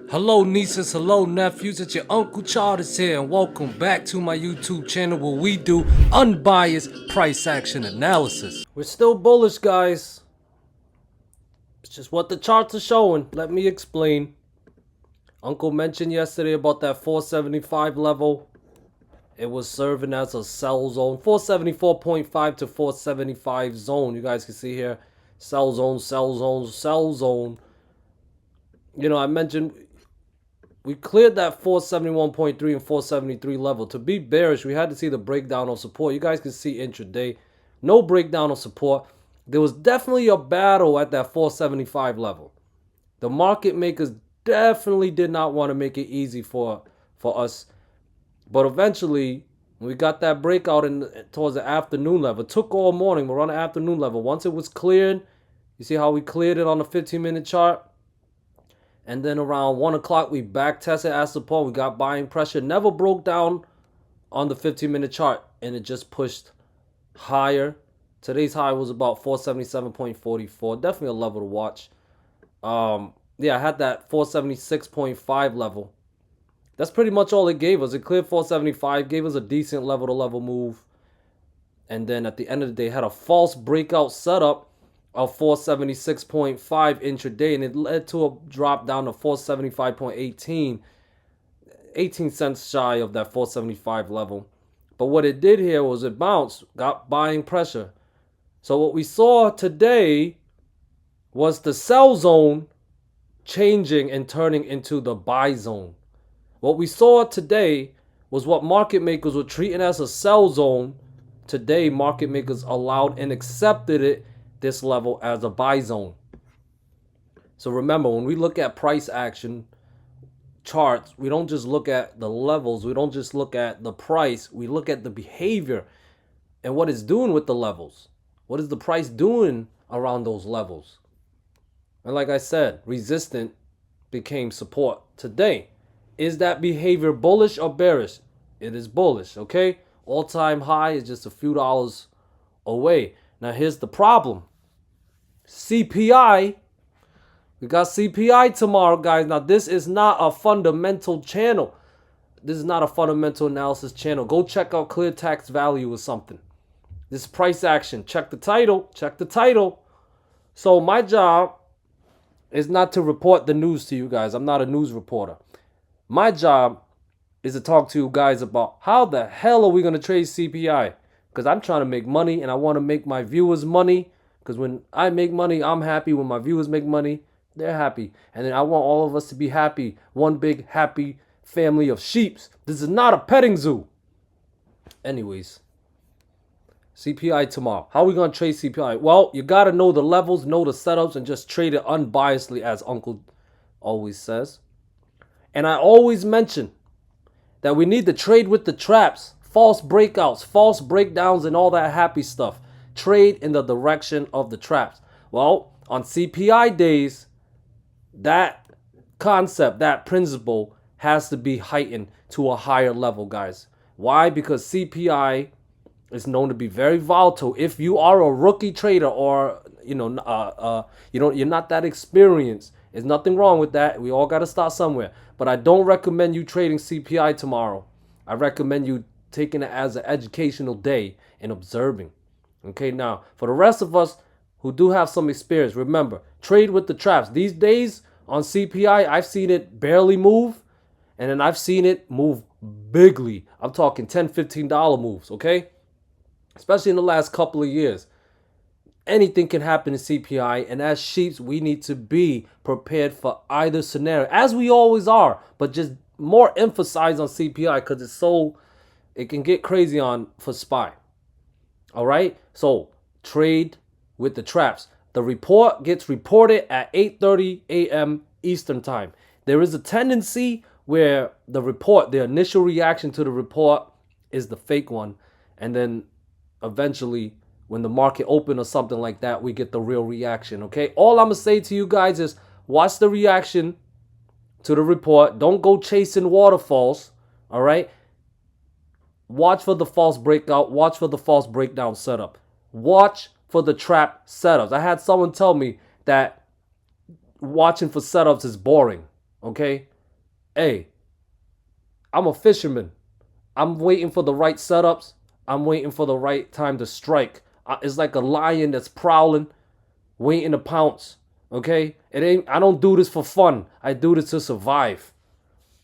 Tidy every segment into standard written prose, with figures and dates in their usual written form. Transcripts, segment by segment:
Hello nieces, hello nephews, it's your Uncle Charles here, and welcome back to my YouTube channel where we do unbiased price action analysis. We're still bullish, guys. It's just what the charts are showing. Let me explain. Uncle mentioned yesterday about that 475 level. It was serving as a sell zone. 474.5 to 475 zone. You guys can see here. Sell zone, sell zone, sell zone. You know, I mentioned we cleared that 471.3 and 473 level. To be bearish, we had to see the breakdown of support. You guys can see intraday. No breakdown of support. There was definitely a battle at that 475 level. The market makers definitely did not want to make it easy for us. But eventually, when we got that breakout towards the afternoon level, it took all morning. We're on the afternoon level. Once it was cleared, you see how we cleared it on the 15-minute chart? And then around 1 o'clock, we back tested at support. We got buying pressure. Never broke down on the 15-minute chart. And it just pushed higher. Today's high was about 477.44. Definitely a level to watch. Yeah, I had that 476.5 level. That's pretty much all it gave us. It cleared 475. Gave us a decent level-to-level move. And then at the end of the day, had a false breakout setup of 476.5 intraday, and it led to a drop down to 475.18, 18 cents shy of that 475 level. But what it did here was it bounced, got buying pressure. So what we saw today was the sell zone changing and turning into the buy zone. What we saw today was what market makers were treating as a sell zone. Today, market makers allowed and accepted it, this level, as a buy zone. So remember, when we look at price action charts, we don't just look at the levels. We don't just look at the price. We look at the behavior and what it's doing with the levels. What is the price doing around those levels? And like I said, resistance became support today. Is that behavior bullish or bearish? It is bullish, okay? All-time high is just a few dollars away. Now, here's the problem. CPI. We got CPI tomorrow, guys. Now, this is not a fundamental channel. This is not a fundamental analysis channel. Go check out Clear Tax Value or something. This is price action. Check the title. Check the title. So, my job is not to report the news to you guys. I'm not a news reporter. My job is to talk to you guys about how the hell are we going to trade CPI? Because I'm trying to make money and I want to make my viewers money. Because when I make money, I'm happy. When my viewers make money, they're happy. And then I want all of us to be happy. One big happy family of sheeps. This is not a petting zoo. Anyways, CPI tomorrow. How are we going to trade CPI? Well, you got to know the levels, know the setups, and just trade it unbiasedly, as Uncle always says. And I always mention that we need to trade with the traps. False breakouts, false breakdowns, and all that happy stuff. Trade in the direction of the traps. Well, on CPI days, that concept, that principle has to be heightened to a higher level, guys. Why? Because CPI is known to be very volatile. If you are a rookie trader or you're not that experienced, there's nothing wrong with that. We all got to start somewhere. But I don't recommend you trading CPI tomorrow. I recommend you taking it as an educational day and observing. Okay, now, for the rest of us who do have some experience, remember, trade with the traps. These days on CPI, I've seen it barely move, and then I've seen it move bigly. I'm talking $10, $15 moves, okay? Especially in the last couple of years. Anything can happen in CPI, and as sheeps, we need to be prepared for either scenario, as we always are, but just more emphasize on CPI because it can get crazy for SPY. All right, so trade with the traps. The report gets reported at 8:30 a.m. Eastern time. There is a tendency where the initial reaction to the report is the fake one, and then eventually, when the market open or something like that, we get the real reaction, okay? All I'm going to say to you guys is watch the reaction to the report. Don't go chasing waterfalls, all right? Watch for the false breakout. Watch for the false breakdown setup. Watch for the trap setups. I had someone tell me that watching for setups is boring, okay? Hey, I'm a fisherman. I'm waiting for the right setups. I'm waiting for the right time to strike. It's like a lion that's prowling, waiting to pounce. Okay? It ain't I don't do this for fun. I do this to survive.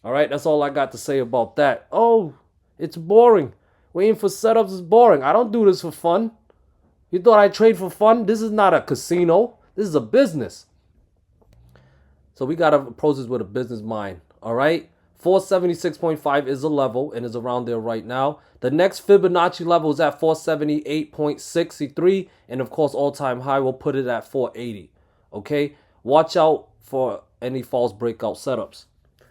All right? That's all I got to say about that. Oh, it's boring. Waiting for setups is boring. I don't do this for fun. You thought I trade for fun? This is not a casino. This is a business. So we got to approach this with a business mind. All right? 476.5 is a level and is around there right now. The next Fibonacci level is at 478.63. And of course, all-time high, we'll put it at 480. Okay? Watch out for any false breakout setups.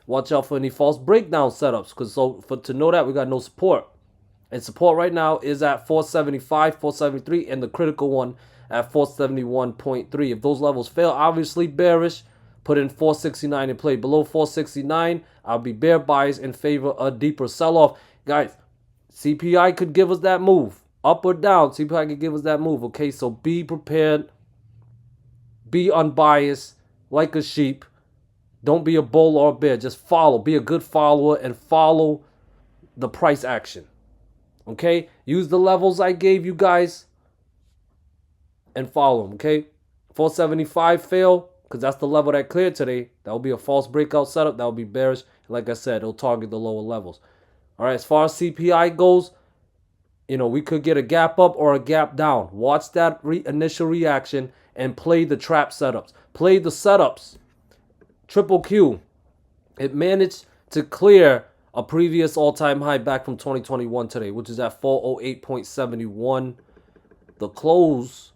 Watch out for any false breakdown setups. Because to know that, we got no support. And support right now is at 475, 473, and the critical one at 471.3. If those levels fail, obviously bearish. Put in 469 and play. Below 469, I'll be bear bias in favor of a deeper sell-off. Guys, CPI could give us that move. Up or down, CPI could give us that move. Okay, so be prepared. Be unbiased, like a sheep. Don't be a bull or a bear. Just follow. Be a good follower and follow the price action. Okay? Use the levels I gave you guys and follow them. Okay? 475 fail because that's the level that cleared today. That will be a false breakout setup. That will be bearish. Like I said, it'll target the lower levels. All right, as far as CPI goes, you know, we could get a gap up or a gap down. Watch that initial reaction and play the trap setups. Play the setups. Triple Q. It managed to clear a previous all-time high back from 2021 today, which is at 408.71. The close.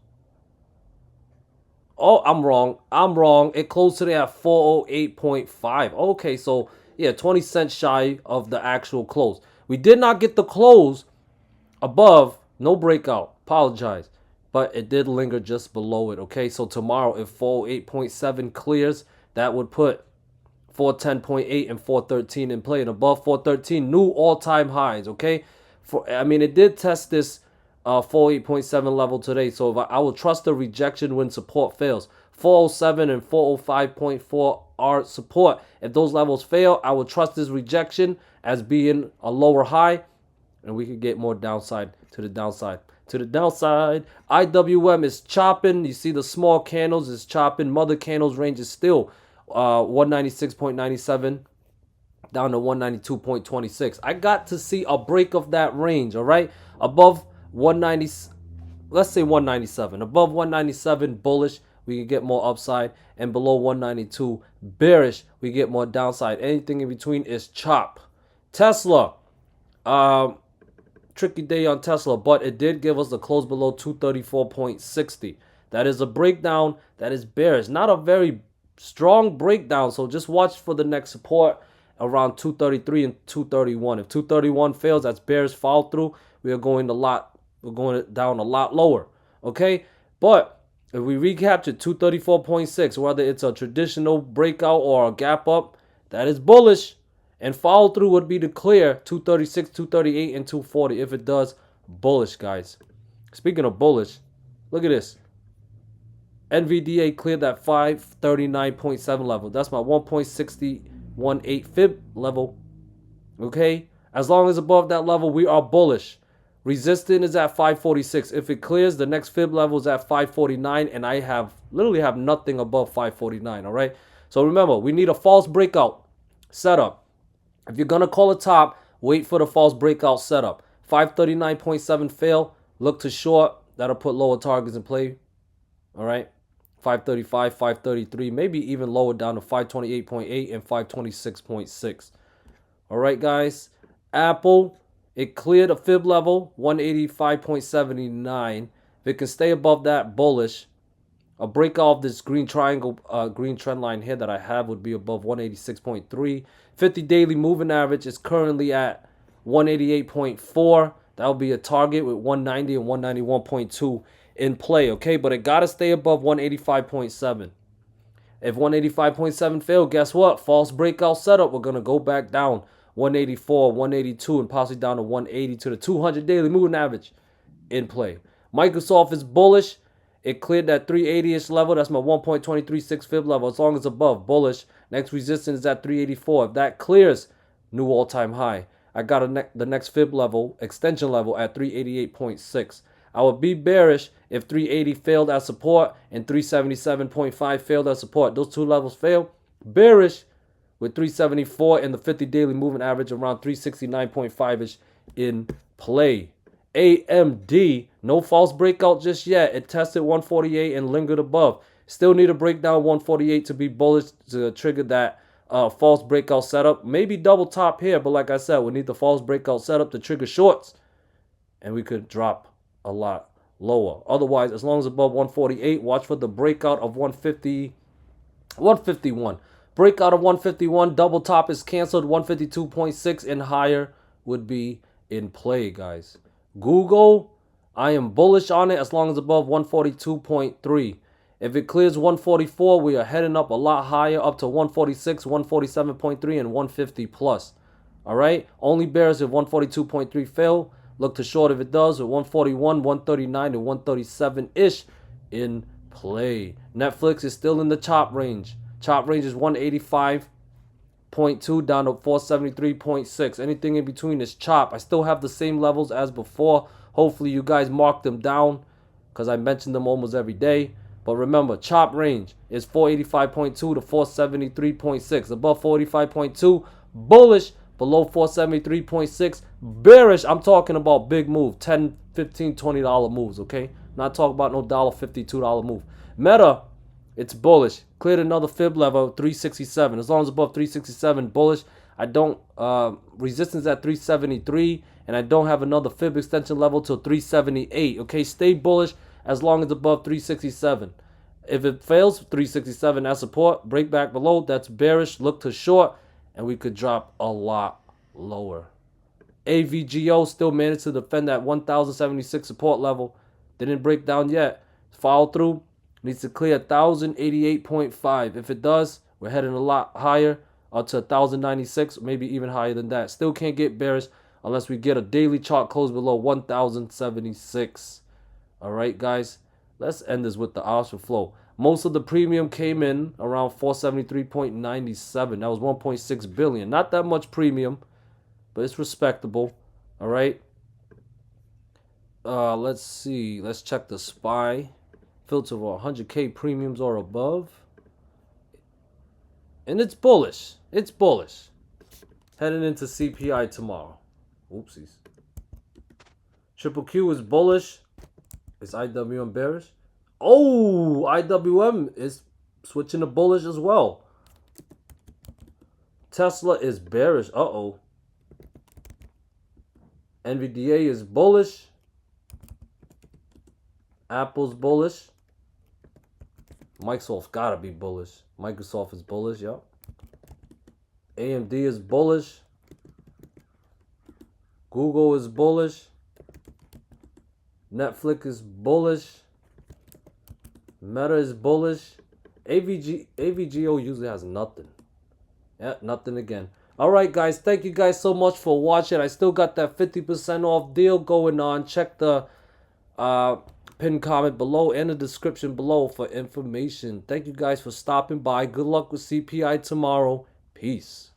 Oh, I'm wrong. It closed today at 408.5. Okay, so yeah, 20 cents shy of the actual close. We did not get the close above, no breakout. Apologize. But it did linger just below it. Okay, so tomorrow, if 408.7 clears, that would put 410.8 and 413 in play. And above 413, new all-time highs, okay? It did test this 408.7 level today. So if I will trust the rejection when support fails. 407 and 405.4 are support. If those levels fail, I will trust this rejection as being a lower high. And we could get more downside to the downside. To the downside, IWM is chopping. You see the small candles is chopping. Mother candles range is still 196.97 down to 192.26. I got to see a break of that range, all right? Above 190, let's say 197. Above 197, bullish, we can get more upside. And below 192, bearish, we get more downside. Anything in between is chop. Tesla, tricky day on Tesla, but it did give us the close below 234.60. That is a breakdown that is bearish. Not a very strong breakdown, so just watch for the next support around 233 and 231. If 231 fails, that's bearish follow through. We're going down a lot lower. Okay, but if we recapture 234.6, whether it's a traditional breakout or a gap up, that is bullish. And follow through would be to clear 236, 238, and 240. If it does, bullish, guys. Speaking of bullish, look at this. NVDA cleared that 539.7 level. That's my 1.618 fib level. Okay? As long as above that level, we are bullish. Resistance is at 546. If it clears, the next fib level is at 549. And I literally have nothing above 549. All right? So remember, we need a false breakout setup. If you're going to call a top, wait for the false breakout setup. 539.7 fail. Look to short. That'll put lower targets in play. All right. 535, 533, maybe even lower down to 528.8 and 526.6. All right, guys. Apple, it cleared a fib level, 185.79. If it can stay above that, bullish. A breakout of this green triangle, green trend line here that I have would be above 186.3. 50 daily moving average is currently at 188.4. That will be a target with 190 and 191.2 in play, okay? But it got to stay above 185.7. If 185.7 failed, guess what? False breakout setup. We're going to go back down 184, 182, and possibly down to 180 to the 200 daily moving average in play. Microsoft is bullish. It cleared that 380-ish level. That's my 1.236 fib level. As long as above, bullish. Next resistance is at 384. If that clears, new all-time high. I got the next fib level, extension level at 388.6. I would be bearish if 380 failed as support and 377.5 failed as support. Those two levels fail. Bearish with 374 and the 50 daily moving average around 369.5-ish in play. AMD, no false breakout just yet. It tested 148 and lingered above. Still need to break down 148 to be bullish to trigger that false breakout setup. Maybe double top here, but like I said, we need the false breakout setup to trigger shorts. And we could drop a lot lower. Otherwise, as long as above 148, watch for the breakout of 151. Breakout of 151, double top is canceled. 152.6 and higher would be in play, guys. Google, I am bullish on it as long as above 142.3. If it clears 144, we are heading up a lot higher, up to 146, 147.3, and 150 plus. All right? Only bears if 142.3 fail. Look to short if it does with 141, 139, and 137-ish in play. Netflix is still in the chop range. Chop range is 185.2 down to 473.6. Anything in between is chop. I still have the same levels as before. Hopefully you guys mark them down because I mention them almost every day. But remember, chop range is 485.2 to 473.6. Above 485.2, bullish. Below 473.6, bearish. I'm talking about big move, $10, $15, $20 moves, okay? Not talking about no $1.50, $2 move. Meta, it's bullish. Cleared another fib level, 367. As long as above 367, bullish. I don't, resistance at 373, and I don't have another fib extension level till 378, okay? Stay bullish as long as above 367. If it fails, 367 as support, break back below, that's bearish. Look to short. And we could drop a lot lower. AVGO still managed to defend that 1076 support level. Didn't break down yet. Follow through. Needs to clear 1088.5. If it does, we're heading a lot higher. Up to 1096, maybe even higher than that. Still can't get bearish unless we get a daily chart close below 1076. Alright, guys. Let's end this with the hours for flow. Most of the premium came in around 473.97. That was 1.6 billion. Not that much premium, but it's respectable. All right. Let's see. Let's check the SPY. Filter for 100K premiums or above. And it's bullish. It's bullish. Heading into CPI tomorrow. Oopsies. Triple Q is bullish. Is IWM bearish? Oh, IWM is switching to bullish as well. Tesla is bearish. Uh-oh. NVDA is bullish. Apple's bullish. Microsoft's gotta be bullish. Microsoft is bullish, yep. AMD is bullish. Google is bullish. Netflix is bullish. Meta is bullish. AVGO usually has nothing. Yeah, nothing again. Alright, guys. Thank you guys so much for watching. I still got that 50% off deal going on. Check the pinned comment below and the description below for information. Thank you guys for stopping by. Good luck with CPI tomorrow. Peace.